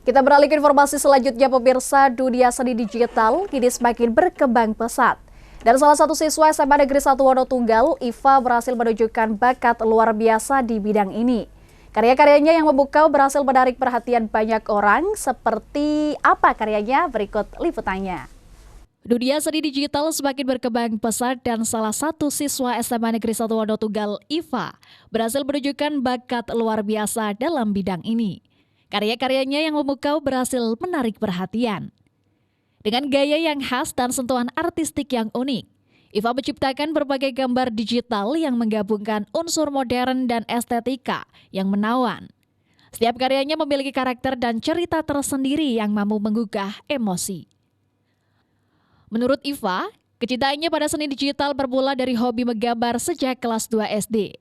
Kita beralih ke informasi selanjutnya, pemirsa. Dunia seni digital kini semakin berkembang pesat. Dan salah satu siswa SMA Negeri 1 Wonotunggal, Iva, berhasil menunjukkan bakat luar biasa di bidang ini. Karya-karyanya yang memukau berhasil menarik perhatian banyak orang. Seperti apa karyanya? Berikut liputannya. Dunia seni digital semakin berkembang pesat dan salah satu siswa SMA Negeri 1 Wonotunggal, Iva, berhasil menunjukkan bakat luar biasa dalam bidang ini. Karya-karyanya yang memukau berhasil menarik perhatian. Dengan gaya yang khas dan sentuhan artistik yang unik, Iva menciptakan berbagai gambar digital yang menggabungkan unsur modern dan estetika yang menawan. Setiap karyanya memiliki karakter dan cerita tersendiri yang mampu menggugah emosi. Menurut Iva, kecintaannya pada seni digital bermula dari hobi menggambar sejak kelas 2 SD.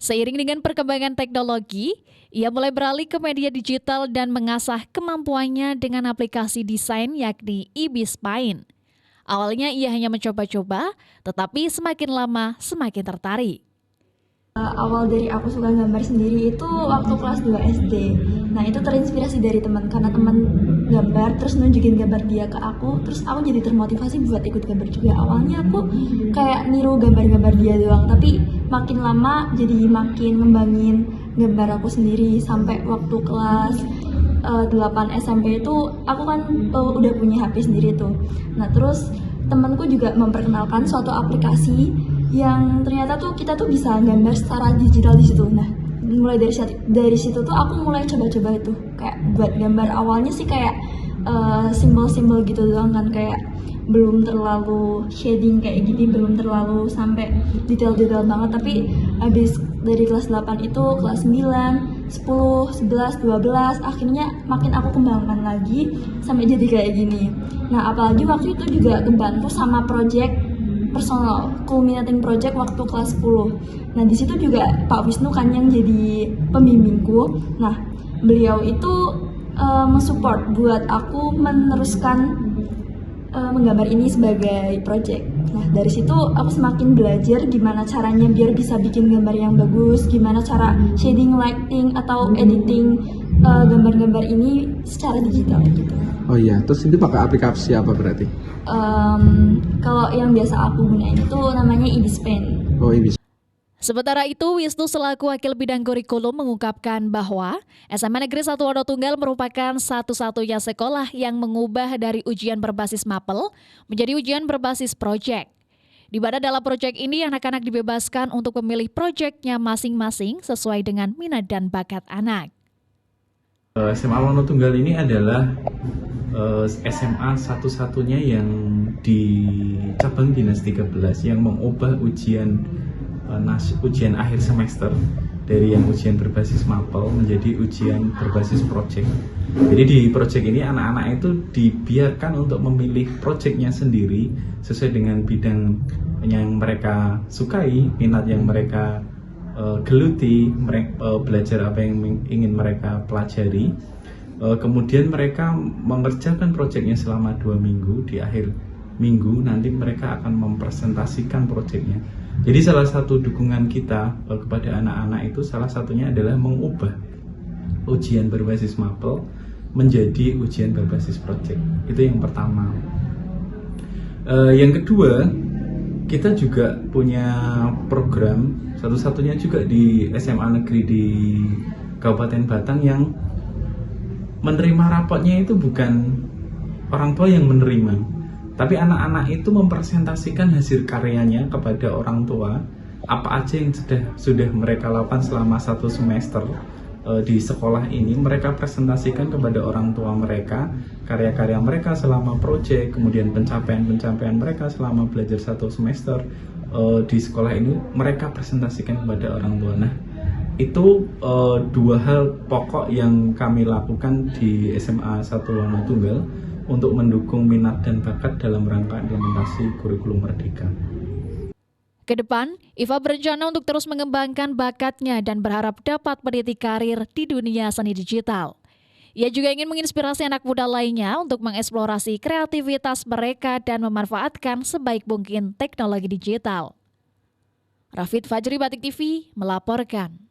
Seiring dengan perkembangan teknologi, ia mulai beralih ke media digital dan mengasah kemampuannya dengan aplikasi desain yakni Ibis Paint. Awalnya ia hanya mencoba-coba, tetapi semakin lama semakin tertarik. Awal dari aku suka gambar sendiri itu waktu kelas 2 SD. Nah, itu terinspirasi dari teman, karena teman gambar terus nunjukin gambar dia ke aku, terus aku jadi termotivasi buat ikut gambar juga. Awalnya aku kayak niru gambar-gambar dia doang, tapi makin lama jadi makin ngembangin gambar aku sendiri sampai waktu kelas 8 SMP itu aku kan udah punya HP sendiri tuh. Nah, terus temanku juga memperkenalkan suatu aplikasi yang ternyata tuh kita tuh bisa gambar secara digital di situ. Nah, mulai dari situ tuh aku mulai coba-coba itu kayak buat gambar. Awalnya sih kayak simbol-simbol gitu doang kan, kayak belum terlalu shading kayak gini, belum terlalu sampai detail-detail banget. Tapi habis dari kelas 8 itu kelas 9, 10, 11, 12 akhirnya makin aku kembangkan lagi sampai jadi kayak gini. Nah, apalagi waktu itu juga kebantu sama project personal culminating project waktu kelas 10. Nah, di situ juga Pak Wisnu kan yang jadi pembimbingku. Nah, beliau itu mensupport buat aku meneruskan menggambar ini sebagai project. Nah, dari situ aku semakin belajar gimana caranya biar bisa bikin gambar yang bagus, gimana cara shading, lighting, atau editing gambar-gambar ini secara digital gitu. Oh iya, terus itu pakai aplikasi apa berarti? Kalau yang biasa aku gunain itu namanya Ibis Paint. Oh, Ibis. Sementara itu, Wisnu selaku Wakil Bidang Kurikulum mengungkapkan bahwa SMA Negeri 1 Wonotunggal merupakan satu-satunya sekolah yang mengubah dari ujian berbasis mapel menjadi ujian berbasis proyek. Di mana dalam proyek ini anak-anak dibebaskan untuk memilih proyeknya masing-masing sesuai dengan minat dan bakat anak. SMA Wonotunggal ini adalah SMA satu-satunya yang di cabang Dinas 13 yang mengubah ujian akhir semester dari yang ujian berbasis mapel menjadi ujian berbasis proyek. Jadi di proyek ini anak-anak itu dibiarkan untuk memilih proyeknya sendiri sesuai dengan bidang yang mereka sukai, minat yang mereka geluti, belajar apa yang ingin mereka pelajari. Kemudian mereka mengerjakan proyeknya selama 2 minggu. Di akhir minggu nanti mereka akan mempresentasikan proyeknya. Jadi salah satu dukungan kita kepada anak-anak itu salah satunya adalah mengubah ujian berbasis mapel menjadi ujian berbasis proyek. Itu yang pertama. Yang kedua, kita juga punya program satu-satunya juga di SMA negeri di Kabupaten Batang yang menerima rapotnya itu bukan orang tua yang menerima, tapi anak-anak itu mempresentasikan hasil karyanya kepada orang tua, apa aja yang sudah mereka lakukan selama 1 semester di sekolah ini. Mereka presentasikan kepada orang tua mereka, karya-karya mereka selama proyek, kemudian pencapaian-pencapaian mereka selama belajar 1 semester di sekolah ini, mereka presentasikan kepada orang tua. Nah, itu 2 hal pokok yang kami lakukan di SMA 1 Wonotunggal untuk mendukung minat dan bakat dalam rangka implementasi kurikulum Merdeka. Kedepan, Iva berencana untuk terus mengembangkan bakatnya dan berharap dapat meniti karir di dunia seni digital. Ia juga ingin menginspirasi anak muda lainnya untuk mengeksplorasi kreativitas mereka dan memanfaatkan sebaik mungkin teknologi digital. Rafid Fajri, Batik TV, melaporkan.